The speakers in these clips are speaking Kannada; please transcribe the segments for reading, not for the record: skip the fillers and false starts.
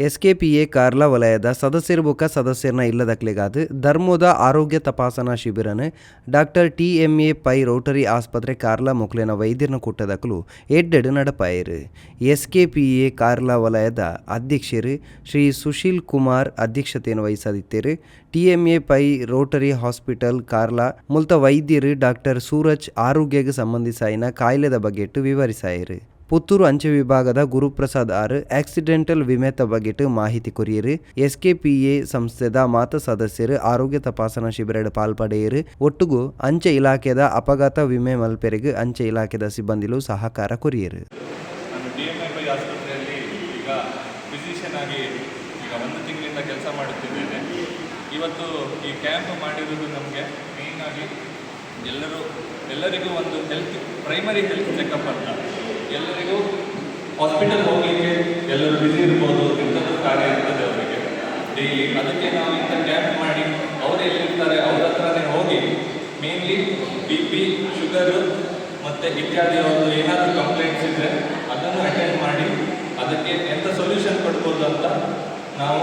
ಎಸ್ಕೆಪಿಎ ಕಾರ್ಲ ವಲಯದ ಸದಸ್ಯರು ಬೊಕ ಸದಸ್ಯರನ್ನ ಇಲ್ಲದಕ್ಲೆಗಾದು ಧರ್ಮೋದ ಆರೋಗ್ಯ ತಪಾಸಣಾ ಶಿಬಿರನು ಡಾಕ್ಟರ್ ಟಿ.ಎಂ.ಎ. ಪೈ ರೋಟರಿ ಆಸ್ಪತ್ರೆ ಕಾರ್ಲ ಮೊಕ್ಲೆನ ವೈದ್ಯರನ್ನ ಕೂಟದಕಲು ಎಡ್ಡೆಡು ನಡಪಾಯರು. ಎಸ್ಕೆಪಿಎ ಕಾರ್ಲ ವಲಯದ ಅಧ್ಯಕ್ಷರು ಶ್ರೀ ಸುಶೀಲ್ ಕುಮಾರ್ ಅಧ್ಯಕ್ಷತೆಯನ್ನು ವಹಿಸದಿತ್ತೇರು. TMA. Pi Rotary hospital Karla ಮುಲ್ತ ವೈದ್ಯರು ಡಾಕ್ಟರ್ ಸೂರಜ್ ಆರೋಗ್ಯಕ್ಕೆ ಸಂಬಂಧಿಸಾಯಿನ ಕಾಯಿಲೆದ ಬಗ್ಗೆಟ್ಟು ವಿವರಿಸಾಯರು. ಪುತ್ತೂರು ಅಂಚೆ ವಿಭಾಗದ ಗುರುಪ್ರಸಾದ್ ಆರ್ ಆಕ್ಸಿಡೆಂಟಲ್ ವಿಮೆತ ಬಗೆಟ್ ಮಾಹಿತಿ ಕೊರಿಯರು. ಎಸ್ಕೆಪಿಎ ಸಂಸ್ಥೆದ ಮಾತ ಸದಸ್ಯರು ಆರೋಗ್ಯ ತಪಾಸಣಾ ಶಿಬಿರಡ್ ಪಾಲ್ಪಡೆಯರು. ಒಟ್ಟುಗು ಅಂಚೆ ಇಲಾಖೆದ ಅಪಘಾತ ವಿಮೆ ಮಲ್ಪೆರೆಗೆ ಅಂಚೆ ಇಲಾಖೆದ ಸಿಬ್ಬಂದಿಲು ಸಹಕಾರ ಕೊರಿಯರು. ನಾನು ಟಿ.ಎಂ.ಎ. ಆಸ್ಪತ್ರೆಯಲ್ಲಿ ಈಗ ಫಿಸಿಷಿಯನ್ ಆಗಿ ಈಗ 1 ತಿಂಗಳಿಂದ ಕೆಲಸ ಮಾಡುತ್ತಿದ್ದೇನೆ. ಇವತ್ತು ಈ ಕ್ಯಾಂಪ್ ಮಾಡಿರುವುದು ನಮಗೆ ಮೇಯ್ನ್ ಆಗಿ ಎಲ್ಲರಿಗೂ ಒಂದು ಪ್ರೈಮರಿ ಹೆಲ್ತ್ ಚೆಕಪ್ ಅಂತ. ಎಲ್ಲರಿಗೂ ಹಾಸ್ಪಿಟಲ್ ಹೋಗಲಿಕ್ಕೆ ಎಲ್ಲರೂ ಬ್ಯುಸಿ ಇರ್ಬೋದು, ಇಂಥದ್ದು ಕಾರ್ಯ ಇರ್ತದೆ ಅವರಿಗೆ ಡೈಲಿ. ಅದಕ್ಕೆ ನಾವು ಇಂಥ ಕ್ಯಾಂಪ್ ಮಾಡಿ ಅವರು ಎಲ್ಲಿರ್ತಾರೆ ಅವ್ರ ಹತ್ರನೇ ಹೋಗಿ ಮೇನ್ಲಿ BP, ಶುಗರು ಮತ್ತು ಇತ್ಯಾದಿ ಅವ್ರದ್ದು ಏನಾದರೂ ಕಂಪ್ಲೇಂಟ್ಸ್ ಇದ್ದರೆ ಅದನ್ನು ಅಟೆಂಡ್ ಮಾಡಿ ಅದಕ್ಕೆ ಎಂಥ ಸೊಲ್ಯೂಷನ್ ಕೊಡ್ಬೋದು ಅಂತ ನಾವು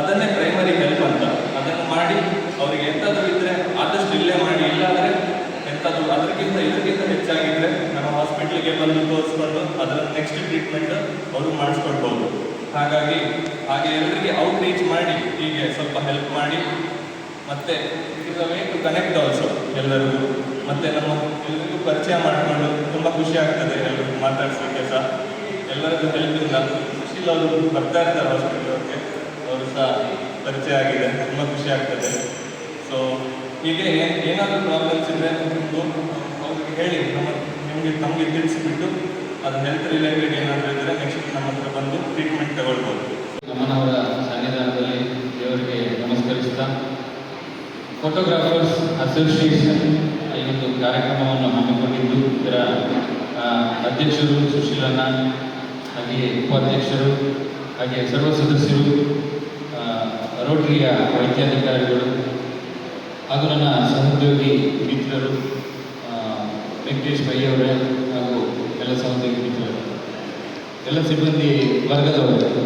ಅದನ್ನೇ ಪ್ರೈಮರಿ ಹೆಲ್ಪ್ ಅಂತ ಅದನ್ನು ಮಾಡಿ ಅವರಿಗೆ ಎಂಥದ್ದು ಇದ್ದರೆ ಆದಷ್ಟು ಇಲ್ಲೇ ಮಾಡಿ, ಇಲ್ಲಾಂದರೆ ಎಂಥದ್ದು ಇದಕ್ಕಿಂತ ಹೆಚ್ಚಾಗಿದ್ದರೆ ನಮ್ಮ ಹಾಸ್ಪಿಟ್ಲಿಗೆ ಬಂದು ತೋರಿಸ್ಕೊಂಡು ಅದರ ನೆಕ್ಸ್ಟ್ ಟ್ರೀಟ್ಮೆಂಟ್ ಅವರು ಮಾಡಿಸ್ಕೊಳ್ಬೋದು. ಹಾಗೆ ಎಲ್ಲರಿಗೆ ಔಟ್ ರೀಚ್ ಮಾಡಿ ಹೀಗೆ ಸ್ವಲ್ಪ ಹೆಲ್ಪ್ ಮಾಡಿ, ಮತ್ತು is a way to connect also ಎಲ್ಲರಿಗೂ, ಮತ್ತು ನಮ್ಮ ಎಲ್ಲರಿಗೂ ಪರಿಚಯ ಮಾಡಿಕೊಂಡು ತುಂಬ ಖುಷಿ ಆಗ್ತದೆ. ಎಲ್ಲರಿಗೂ ಮಾತಾಡಿಸ್ಲಿಕ್ಕೆ ಸಹ ಎಲ್ಲರದ್ದು ಹೆಲ್ಪಿಂದ ಸುಶೀಲ್ ಅವರು ಬರ್ತಾ ಇರ್ತಾರೆ ಹಾಸ್ಪಿಟಲ್ಗೆ, ಅವರು ಸಹ ಪರಿಚಯ ಆಗಿದೆ, ತುಂಬ ಖುಷಿ ಆಗ್ತದೆ. ಸೊ ಹೀಗೆ ಏನಾದರೂ ಪ್ರಾಬ್ಲಮ್ಸ್ ಇದ್ದರೆ ಅವ್ರಿಗೆ ಹೇಳಿ ನಮಗೆ ತಿಳಿಸಿಬಿಟ್ಟು ಅದು ಹೆಲ್ತ್ ರಿಲೇಟೆಡ್ ಏನಾದರೂ ಇದ್ದರೆ ನೆಕ್ಸ್ಟ್ ನಮ್ಮ ಹತ್ರ ಬಂದು ಟ್ರೀಟ್ಮೆಂಟ್ ತಗೊಳ್ಬೋದು. ನಮ್ಮನವರ ಸನ್ನಿಧಾನದಲ್ಲಿ ದೇವರಿಗೆ ನಮಸ್ಕರಿಸುತ್ತಾ, ಫೋಟೋಗ್ರಾಫರ್ಸ್ ಅಸೋಸಿಯೇಷನ್ ಈ ಒಂದು ಕಾರ್ಯಕ್ರಮವನ್ನು ಹಮ್ಮಿಕೊಂಡಿದ್ದು ಇದರ ಅಧ್ಯಕ್ಷರು ಸುಶೀಲಣ್ಣ, ಹಾಗೆಯೇ ಉಪಾಧ್ಯಕ್ಷರು, ಹಾಗೆ ಸರ್ವ ಸದಸ್ಯರು, ರೋಟರಿಯ ವೈದ್ಯಾಧಿಕಾರಿಗಳು ಹಾಗೂ ನನ್ನ ಸಹೋದ್ಯೋಗಿ ಮಿತ್ರರು ವೆಂಕಟೇಶ್ ಪೈ ಅವರೇ ಹಾಗೂ ಎಲ್ಲ ಸಹೋದ್ಯೋಗಿ ಮಿತ್ರರು, ಎಲ್ಲ ಸಿಬ್ಬಂದಿ ವರ್ಗದವರು.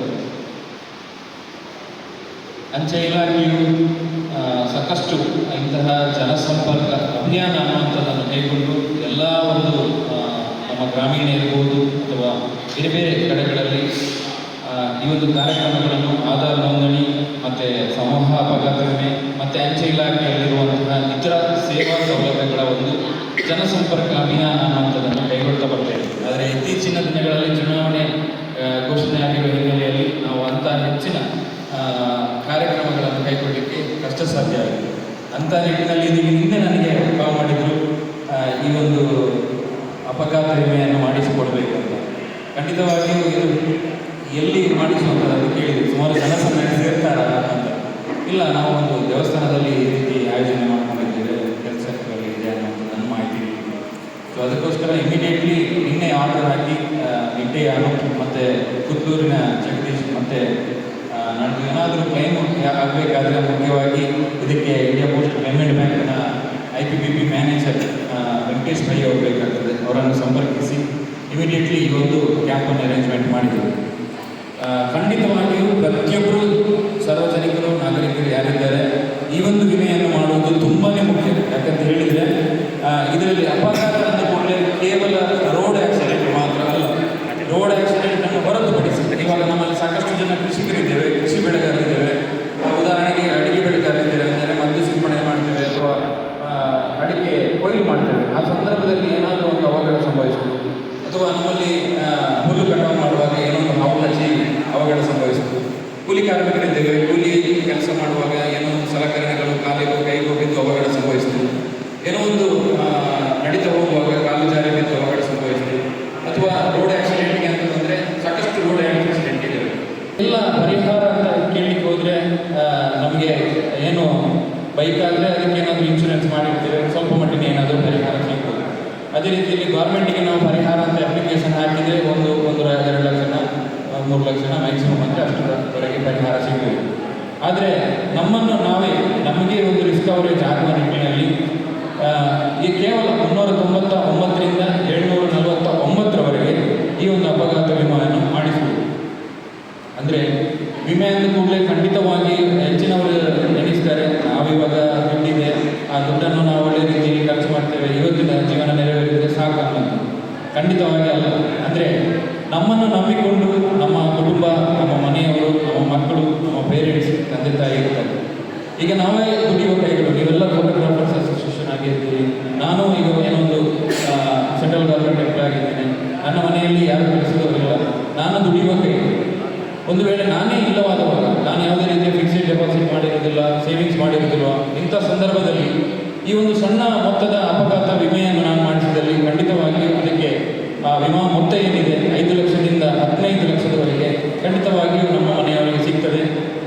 ಅಂಚೆ ಇಲಾಖೆಯು ಸಾಕಷ್ಟು ಇಂತಹ ಜನಸಂಪರ್ಕ ಅಭಿಯಾನ ಅನ್ನುವಂಥದ್ದನ್ನು ಕೈಗೊಂಡು ಎಲ್ಲ ಒಂದು ನಮ್ಮ ಗ್ರಾಮೀಣ ಇರ್ಬೋದು ಅಥವಾ ಬೇರೆ ಬೇರೆ ಕಡೆಗಳಲ್ಲಿ ಈ ಒಂದು ಕಾರ್ಯಕ್ರಮಗಳನ್ನು ಆಧಾರ್ ನೋಂದಣಿ ಮತ್ತು ಸಮೂಹ ಅಪಘಾತ ವಿಮೆ ಮತ್ತು ಅಂಚೆ ಇಲಾಖೆಯಲ್ಲಿರುವಂತಹ ಇತರ ಸೇವಾ ಸೌಲಭ್ಯಗಳ ಒಂದು ಜನಸಂಪರ್ಕ ಅಭಿಯಾನ ಅನ್ನುವಂಥದ್ದನ್ನು ಕೈಗೊಳ್ತಾ ಬರ್ತೇವೆ. ಆದರೆ ಇತ್ತೀಚಿನ ದಿನಗಳಲ್ಲಿ ಚುನಾವಣೆ ಘೋಷಣೆಯಾಗಿರುವ ಹಿನ್ನೆಲೆಯಲ್ಲಿ ನಾವು ಅಂಥ ಹೆಚ್ಚಿನ ಕಾರ್ಯಕ್ರಮಗಳನ್ನು ಕೈಗೊಳ್ಳಲಿಕ್ಕೆ ಕಷ್ಟ ಸಾಧ್ಯ ಆಗಿದೆ. ಅಂಥ ನಿಟ್ಟಿನಲ್ಲಿ ನಿನ್ನೆ ನನಗೆ ಕಾಲ್ ಮಾಡಿದರು, ಈ ಒಂದು ಅಪಘಾತ ವಿಮೆಯನ್ನು ಮಾಡಿಸಿಕೊಡಬೇಕು ಅಂತ. ಖಂಡಿತವಾಗಿಯೂ ಇದು ಎಲ್ಲಿ ಮಾಡಿಸುವಂಥದ್ದು ಕೇಳಿದ್ರು, ಸುಮಾರು ಜನ ಸೇರ್ತಾರ ಅಂತ. ಇಲ್ಲ, ನಾವು ಒಂದು ದೇವಸ್ಥಾನದಲ್ಲಿ ಈ ರೀತಿ ಆಯೋಜನೆ ಮಾಡ್ಕೊಂಡಿದ್ದೇವೆ, ಕೆಲಸಗಳಲ್ಲಿ ಇದೆ ಅನ್ನೋದು ನನ್ನ ಮಾಹಿತಿ. ಸೊ ಅದಕ್ಕೋಸ್ಕರ ಇಮಿಡಿಯೇಟ್ಲಿ ನಿನ್ನೆ ಆರ್ಡರ್ ಹಾಕಿ ನಿಟ್ಟೆ ಅನೂಪ್ ಮತ್ತು ಪುತ್ತೂರಿನ ಜಗದೀಶ್ ಮತ್ತು ನನಗೆ ಏನಾದರೂ ಕ್ಲೈಮ್ ಆಗಬೇಕಾದ್ರೆ ಮುಖ್ಯವಾಗಿ ಇದಕ್ಕೆ ಇಂಡಿಯಾ ಪೋಸ್ಟ್ ಪೇಮೆಂಟ್ ಬ್ಯಾಂಕ್ನ IPPB ಮ್ಯಾನೇಜರ್ ವೆಂಕಟೇಶ್ ಪೈ ಅವರು ಬೇಕಾಗ್ತದೆ. ಅವರನ್ನು ಸಂಪರ್ಕಿಸಿ ಇಮಿಡಿಯೇಟ್ಲಿ ಈ ಒಂದು ಕ್ಯಾಂಪನ್ನು ಅರೇಂಜ್ಮೆಂಟ್ ಮಾಡಿದ್ದೀವಿ. ಖಂಡಿತವಾಗಿಯೂ ಪ್ರತಿಯೊಬ್ಬರು ಸಾರ್ವಜನಿಕರು, ನಾಗರಿಕರು ಯಾರಿದ್ದಾರೆ ಈ ಒಂದು ವಿಮೆಯನ್ನು ಮಾಡುವುದು ತುಂಬಾ ಮುಖ್ಯ. ಯಾಕಂತ ಹೇಳಿದರೆ ಇದರಲ್ಲಿ ಅಪಘಾತ ಅಂದುಕೊಂಡರೆ ಕೇವಲ ರೋಡ್ ಆಕ್ಸಿಡೆಂಟ್ ಮಾತ್ರ ಅಲ್ಲ, ರೋಡ್ ಆಕ್ಸಿಡೆಂಟನ್ನು ಹೊರತುಪಡಿಸಿ ಇವಾಗ ನಮ್ಮಲ್ಲಿ ಸಾಕಷ್ಟು ಜನ ಕೃಷಿಕರಿದ್ದೇವೆ, ಕೃಷಿ ಬೆಳೆಗಾರರಿದ್ದೇವೆ. ಉದಾಹರಣೆಗೆ ಅಡಿಕೆ ಬೆಳೆಗಾರರಿದ್ದೇವೆ ಅಂದರೆ ಮದ್ದು ಸಿಂಪಡಣೆ ಮಾಡ್ತೇವೆ ಅಥವಾ ಅಡಿಕೆ ಕೊಯ್ಲು ಮಾಡ್ತೇವೆ. ಆ ಸಂದರ್ಭದಲ್ಲಿ ಏನಾದರೂ ಒಂದು ಅವಘಡ ಸಂಭವಿಸುವುದು, ಅಥವಾ ನಮ್ಮಲ್ಲಿ ಹುಲ್ಲು ಕಟಾವು ಮಾಡುವಾಗ ಏನೋ ಒಂದು ಹಾವು ಕಚ್ಚಿ ಅವಘಡ ಸಂಭವಿಸುವುದು. ಕೂಲಿ ಕಾರ್ಮಿಕರಿದ್ದೇವೆ, ಕೂಲಿ ಕೆಲಸ ಮಾಡುವಾಗ ಏನೋ ಒಂದು ಸಲಕರಣೆಗಳು ಕಾಲಿಗೂ ಕೈಗೂ ಬಿದ್ದು ಅವಘಡ ಸಂಭವಿಸುವುದು. ಏನೋ ಒಂದು ನಡೀತಾ ಹೋಗುವಾಗ ಕಾಲು ಜಾರಿ ಬಿದ್ದು ಅವಘಡ ಸಂಭವಿಸುವುದು. ಅಥವಾ ರೋಡ್ ಆಕ್ಸಿಡೆಂಟ್ಗೆ ಅಂತಂದರೆ ಸಾಕಷ್ಟು ರೋಡ್ ಆಕ್ಸಿಡೆಂಟ್ ಇದೆ. ಎಲ್ಲ ಪರಿಹಾರ ಅಂತ ಕೇಳಲಿಕ್ಕೆ ಹೋದರೆ ನಮಗೆ ಏನು ಬೈಕ್ ಆದರೆ ಅದಕ್ಕೆ ಏನಾದರೂ ಇನ್ಶೂರೆನ್ಸ್ ಮಾಡಿರ್ತೀವಿ, ಸ್ವಲ್ಪ ಮಟ್ಟಿಗೆ ಏನಾದರೂ ಪರಿಹಾರ ಸಿಗ್ಬೋದು. ಅದೇ ರೀತಿಯಲ್ಲಿ ಗೌರ್ಮೆಂಟಿಗೆ ನಾವು ಪರಿಹಾರ ಅಂತ ಅಪ್ಲಿಕೇಶನ್ ಹಾಕಿದರೆ 1-2 ಲಕ್ಷನ 3 ಲಕ್ಷನ ಮ್ಯಾಕ್ಸಿಮಮ್ ಅಂದರೆ ಅಷ್ಟರವರೆಗೆ ಪರಿಹಾರ ಸಿಗ್ಬೋದು. ಆದರೆ ನಮಗೆ ಒಂದು ರಿಸ್ಕ್ ಕವರೇಜ್ ಆಗುವ ನಿಟ್ಟಿನಲ್ಲಿ ಈ ಕೇವಲ 399ರಿಂದ 749ರವರೆಗೆ ಈ ಒಂದು ಅಪಘಾತ ವಿಮೆಯನ್ನು ಮಾಡಿಸಬಹುದು. ಅಂದರೆ ವಿಮೆ ಅಂದ ಕೂಡಲೇ ಖಂಡಿತವಾಗಿ ಹೆಚ್ಚಿನವರು ಎಣಿಸ್ತಾರೆ, ನಾವಿವಾಗ ದುಡ್ಡಿದೆ, ಆ ದುಡ್ಡನ್ನು ನಾವು ಒಳ್ಳೆ ರೀತಿಯಲ್ಲಿ ಖರ್ಚು ಮಾಡ್ತೇವೆ, ಇವತ್ತಿನ ಜೀವನ ನೆರವೇರಿದರೆ ಸಾಕಲ್ಲ. ಖಂಡಿತವಾಗಿ ಅಲ್ಲ. ಅಂದರೆ ನಮ್ಮನ್ನು ನಂಬಿಕೊಂಡು ನಮ್ಮ ಕುಟುಂಬ, ನಮ್ಮ ಮನೆಯವರು, ನಮ್ಮ ಮಕ್ಕಳು, ನಮ್ಮ ಪೇರೆಂಟ್ಸ್, ತಂದೆ ತಾಯಿ ಇರ್ತಾರೆ. ಈಗ ನಾವೇ ದುಡಿಯುವ ಕೈಗಳು, ನೀವೆಲ್ಲ ಫೋಟೋಗ್ರಾಫರ್ಸ್ ಅಸೋಸಿಯೇಷನ್ ಆಗಿರ್ತೀರಿ, ನಾನು ಈಗ ಏನೊಂದು ಸೆಂಟ್ರಲ್ ಗೌರ್ಮೆಂಟ್ ಎಂಪ್ಲಾಯ್ ಆಗಿದ್ದೇನೆ, ನನ್ನ ಮನೆಯಲ್ಲಿ ಯಾರು ಕೆಲಸದವರಿಲ್ಲ, ನಾನು ದುಡಿಯುವ ಕೈಗಳು. ಒಂದು ವೇಳೆ ನಾನೇ ಇಲ್ಲವಾದವಾಗ, ನಾನು ಯಾವುದೇ ರೀತಿಯ ಫಿಕ್ಸ್ಡ್ ಡೆಪಾಸಿಟ್ ಮಾಡಿರೋದಿಲ್ಲ, ಸೇವಿಂಗ್ಸ್ ಮಾಡಿರೋದಿಲ್ಲ, ಇಂಥ ಸಂದರ್ಭದಲ್ಲಿ ಈ ಒಂದು ಸಣ್ಣ ಮೊತ್ತದ ಅಪಘಾತ ವಿಮೆಯನ್ನು ನಾನು ಮಾಡಿಸಿದಲ್ಲಿ ಖಂಡಿತವಾಗಿಯೂ ಅದಕ್ಕೆ ಆ ವಿಮಾ ಮೊತ್ತ ಏನಿದೆ 5 ಲಕ್ಷದಿಂದ 15 ಲಕ್ಷದವರೆಗೆ ಖಂಡಿತವಾಗಿಯೂ ನಮ್ಮ ಮನೆ